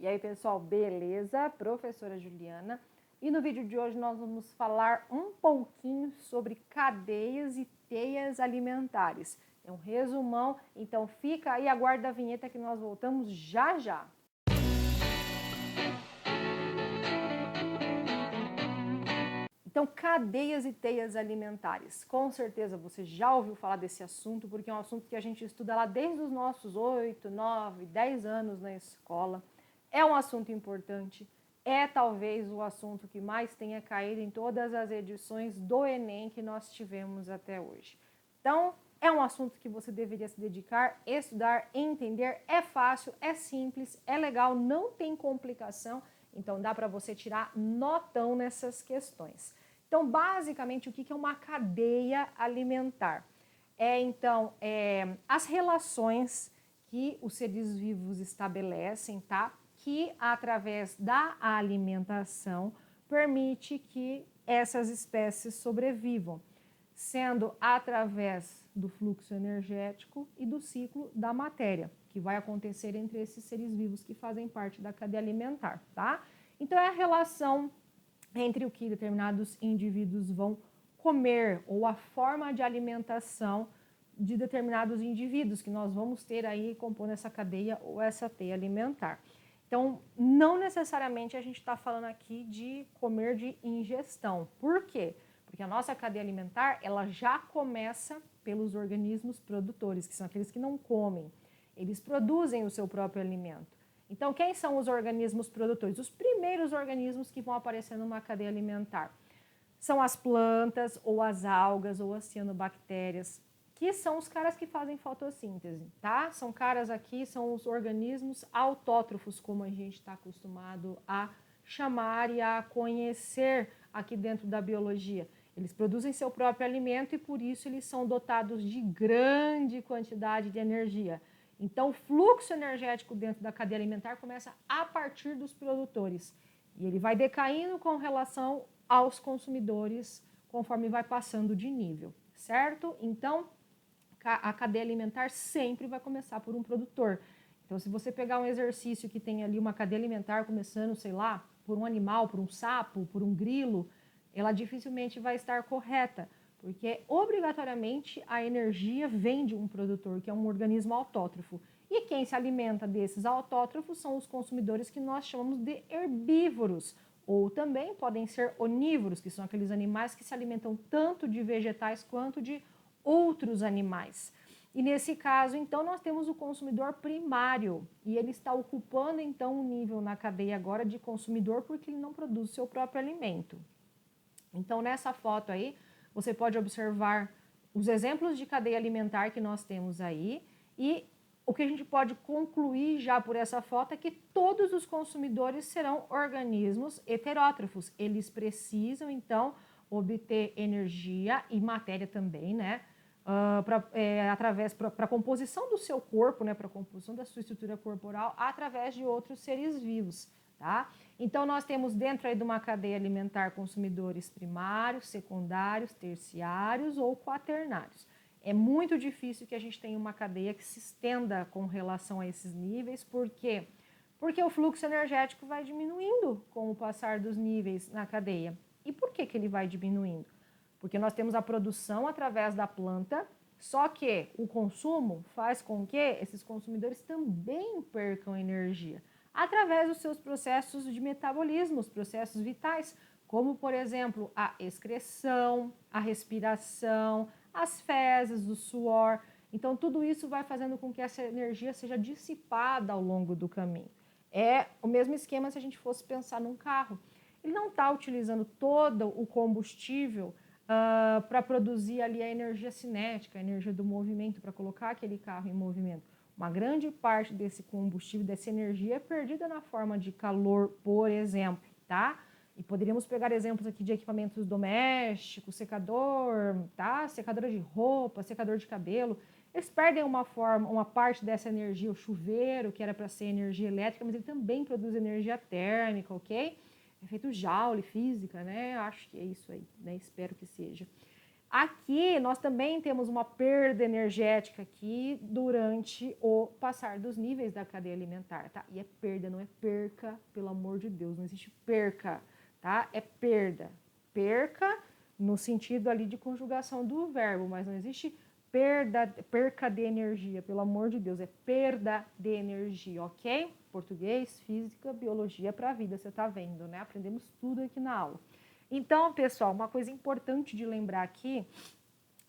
E aí, pessoal, beleza? Professora Juliana. E no vídeo de hoje nós vamos falar um pouquinho sobre cadeias e teias alimentares. É um resumão, então fica aí, aguarda a vinheta que nós voltamos já já. Então, cadeias e teias alimentares. Com certeza você já ouviu falar desse assunto, porque é um assunto que a gente estuda lá desde os nossos 8, 9, 10 anos na escola. É um assunto importante, é talvez o assunto que mais tenha caído em todas as edições do Enem que nós tivemos até hoje. Então, é um assunto que você deveria se dedicar, estudar, entender. É fácil, é simples, é legal, não tem complicação. Então, dá para você tirar notão nessas questões. Então, basicamente, o que é uma cadeia alimentar? As relações que os seres vivos estabelecem, tá? Que, através da alimentação, permite que essas espécies sobrevivam, sendo através do fluxo energético e do ciclo da matéria, que vai acontecer entre esses seres vivos que fazem parte da cadeia alimentar, tá? Então, é a relação entre o que determinados indivíduos vão comer ou a forma de alimentação de determinados indivíduos que nós vamos ter aí compondo essa cadeia ou essa teia alimentar. Então, não necessariamente a gente está falando aqui de comer de ingestão. Por quê? Porque a nossa cadeia alimentar, ela já começa pelos organismos produtores, que são aqueles que não comem. Eles produzem o seu próprio alimento. Então, quem são os organismos produtores? Os primeiros organismos que vão aparecer numa cadeia alimentar são as plantas, ou as algas, ou as cianobactérias, que são os caras que fazem fotossíntese, tá? São caras aqui, são os organismos autótrofos, como a gente está acostumado a chamar e a conhecer aqui dentro da biologia. Eles produzem seu próprio alimento e, por isso, eles são dotados de grande quantidade de energia. Então, o fluxo energético dentro da cadeia alimentar começa a partir dos produtores e ele vai decaindo com relação aos consumidores conforme vai passando de nível, certo? Então, a cadeia alimentar sempre vai começar por um produtor. Então, se você pegar um exercício que tem ali uma cadeia alimentar começando, sei lá, por um animal, por um sapo, por um grilo, ela dificilmente vai estar correta, porque obrigatoriamente a energia vem de um produtor, que é um organismo autótrofo. E quem se alimenta desses autótrofos são os consumidores que nós chamamos de herbívoros, ou também podem ser onívoros, que são aqueles animais que se alimentam tanto de vegetais quanto de outros animais. E nesse caso, então, nós temos o consumidor primário, e ele está ocupando, então, um nível na cadeia agora de consumidor porque ele não produz o seu próprio alimento. Então, nessa foto aí, você pode observar os exemplos de cadeia alimentar que nós temos aí e o que a gente pode concluir já por essa foto é que todos os consumidores serão organismos heterótrofos. Eles precisam, então, obter energia e matéria também, né? Para a composição do seu corpo, né? Para a composição da sua estrutura corporal, através de outros seres vivos. Tá? Então, nós temos dentro aí de uma cadeia alimentar consumidores primários, secundários, terciários ou quaternários. É muito difícil que a gente tenha uma cadeia que se estenda com relação a esses níveis, por quê? Porque o fluxo energético vai diminuindo com o passar dos níveis na cadeia. E por que ele vai diminuindo? Porque nós temos a produção através da planta, só que o consumo faz com que esses consumidores também percam energia através dos seus processos de metabolismo, os processos vitais, como, por exemplo, a excreção, a respiração, as fezes, o suor. Então, tudo isso vai fazendo com que essa energia seja dissipada ao longo do caminho. É o mesmo esquema se a gente fosse pensar num carro. Ele não está utilizando todo o combustível para produzir ali a energia cinética, a energia do movimento, para colocar aquele carro em movimento. Uma grande parte desse combustível, dessa energia é perdida na forma de calor, por exemplo, tá? E poderíamos pegar exemplos aqui de equipamentos domésticos, secador, tá? Secadora de roupa, secador de cabelo. Eles perdem uma parte dessa energia, o chuveiro, que era para ser energia elétrica, mas ele também produz energia térmica, ok? É feito Joule, física, né? Acho que é isso aí, né? Espero que seja. Aqui nós também temos uma perda energética aqui durante o passar dos níveis da cadeia alimentar, tá? E é perda, não é perca, pelo amor de Deus, não existe perca, tá? É perda. Perca no sentido ali de conjugação do verbo, mas não existe perca de energia, pelo amor de Deus, é perda de energia, ok? Português, física, biologia para a vida, você tá vendo, né? Aprendemos tudo aqui na aula. Então, pessoal, uma coisa importante de lembrar aqui,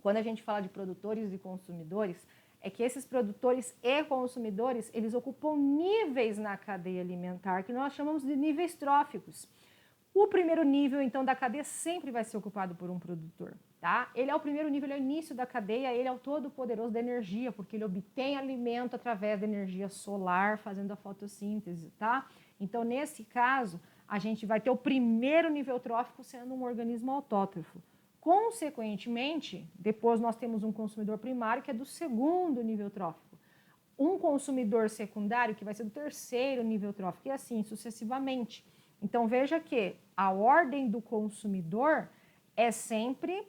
quando a gente fala de produtores e consumidores, é que esses produtores e consumidores, eles ocupam níveis na cadeia alimentar, que nós chamamos de níveis tróficos. O primeiro nível, então, da cadeia sempre vai ser ocupado por um produtor, tá? Ele é o primeiro nível, ele é o início da cadeia, ele é o todo-poderoso da energia, porque ele obtém alimento através da energia solar, fazendo a fotossíntese, tá? Então, nesse caso, a gente vai ter o primeiro nível trófico sendo um organismo autótrofo. Consequentemente, depois nós temos um consumidor primário, que é do segundo nível trófico. Um consumidor secundário, que vai ser do terceiro nível trófico, e assim sucessivamente. Então, veja que a ordem do consumidor é sempre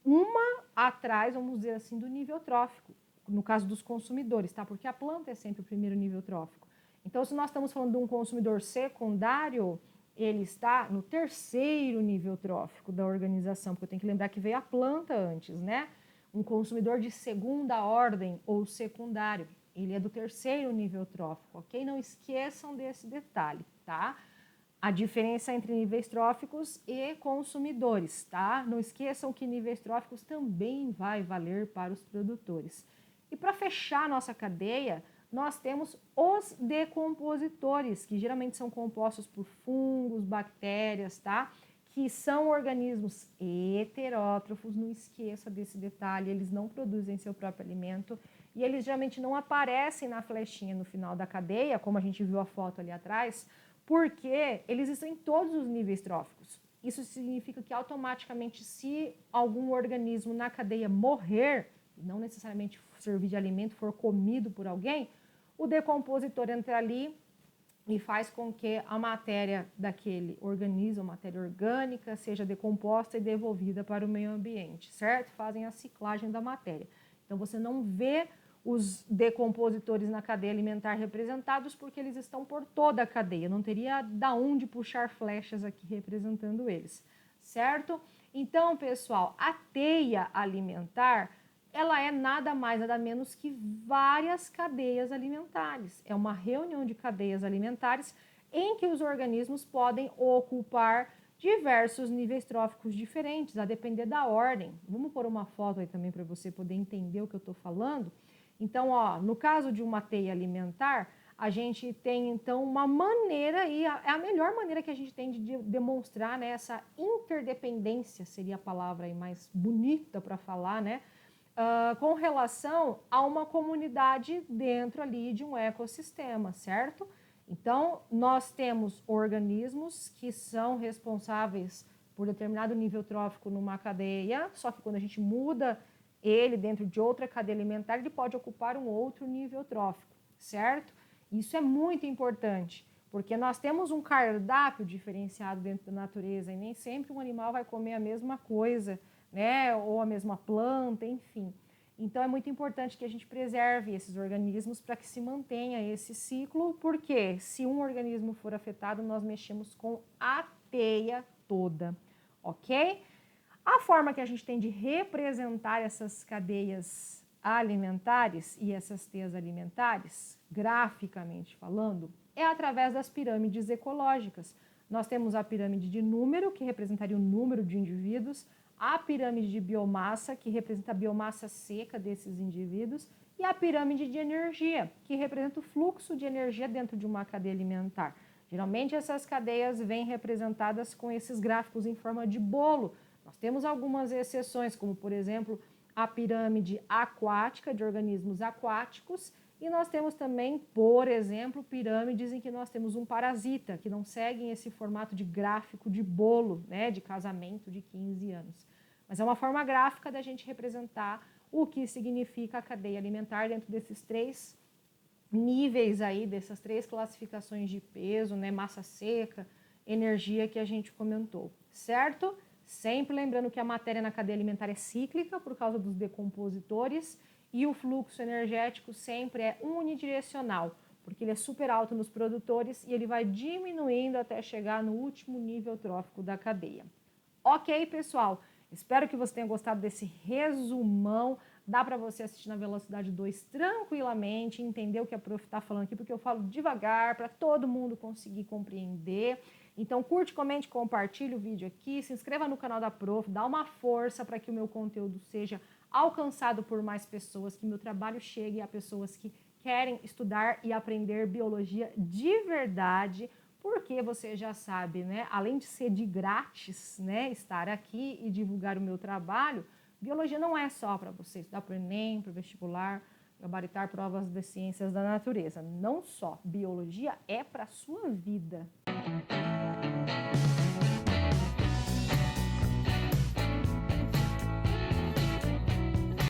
uma atrás, vamos dizer assim, do nível trófico, no caso dos consumidores, tá? Porque a planta é sempre o primeiro nível trófico. Então, se nós estamos falando de um consumidor secundário, ele está no terceiro nível trófico da organização, porque eu tenho que lembrar que veio a planta antes, né? Um consumidor de segunda ordem ou secundário, ele é do terceiro nível trófico, ok? Não esqueçam desse detalhe, tá? A diferença entre níveis tróficos e consumidores, tá? Não esqueçam que níveis tróficos também vai valer para os produtores. E para fechar a nossa cadeia, nós temos os decompositores, que geralmente são compostos por fungos, bactérias, tá? Que são organismos heterótrofos, não esqueça desse detalhe, eles não produzem seu próprio alimento e eles geralmente não aparecem na flechinha no final da cadeia, como a gente viu a foto ali atrás, porque eles estão em todos os níveis tróficos. Isso significa que automaticamente, se algum organismo na cadeia morrer, não necessariamente servir de alimento, for comido por alguém, o decompositor entra ali e faz com que a matéria daquele organismo, a matéria orgânica, seja decomposta e devolvida para o meio ambiente, certo? Fazem a ciclagem da matéria. Então, você não vê os decompositores na cadeia alimentar representados porque eles estão por toda a cadeia. Não teria da onde puxar flechas aqui representando eles, certo? Então, pessoal, a teia alimentar, ela é nada mais, nada menos que várias cadeias alimentares. É uma reunião de cadeias alimentares em que os organismos podem ocupar diversos níveis tróficos diferentes, a depender da ordem. Vamos pôr uma foto aí também para você poder entender o que eu estou falando. Então, ó, no caso de uma teia alimentar, a gente tem, então, uma maneira, e é a melhor maneira que a gente tem de demonstrar, né, essa interdependência, seria a palavra aí mais bonita para falar, né, com relação a uma comunidade dentro ali de um ecossistema, certo? Então, nós temos organismos que são responsáveis por determinado nível trófico numa cadeia, só que quando a gente muda ele dentro de outra cadeia alimentar, ele pode ocupar um outro nível trófico, certo? Isso é muito importante, porque nós temos um cardápio diferenciado dentro da natureza e nem sempre um animal vai comer a mesma coisa, né? Ou a mesma planta, enfim. Então é muito importante que a gente preserve esses organismos para que se mantenha esse ciclo, porque se um organismo for afetado, nós mexemos com a teia toda, ok? A forma que a gente tem de representar essas cadeias alimentares e essas teias alimentares, graficamente falando, é através das pirâmides ecológicas. Nós temos a pirâmide de número, que representaria o número de indivíduos, a pirâmide de biomassa, que representa a biomassa seca desses indivíduos, e a pirâmide de energia, que representa o fluxo de energia dentro de uma cadeia alimentar. Geralmente essas cadeias vêm representadas com esses gráficos em forma de bolo. Nós temos algumas exceções, como por exemplo a pirâmide aquática, de organismos aquáticos, e nós temos também, por exemplo, pirâmides em que nós temos um parasita, que não seguem esse formato de gráfico de bolo, né, de casamento de 15 anos. Mas é uma forma gráfica da gente representar o que significa a cadeia alimentar dentro desses três níveis aí, dessas três classificações de peso, né, massa seca, energia que a gente comentou, certo? Sempre lembrando que a matéria na cadeia alimentar é cíclica por causa dos decompositores e o fluxo energético sempre é unidirecional, porque ele é super alto nos produtores e ele vai diminuindo até chegar no último nível trófico da cadeia. Ok, pessoal? Espero que você tenha gostado desse resumão. Dá para você assistir na velocidade 2 tranquilamente, entender o que a prof está falando aqui, porque eu falo devagar para todo mundo conseguir compreender. Então, curte, comente, compartilhe o vídeo aqui, se inscreva no canal da prof, dá uma força para que o meu conteúdo seja alcançado por mais pessoas, que meu trabalho chegue a pessoas que querem estudar e aprender biologia de verdade, porque você já sabe, né? Além de ser de grátis, né, estar aqui e divulgar o meu trabalho, biologia não é só para você estudar para o Enem, para o vestibular, gabaritar provas de ciências da natureza. Não só. Biologia é para a sua vida.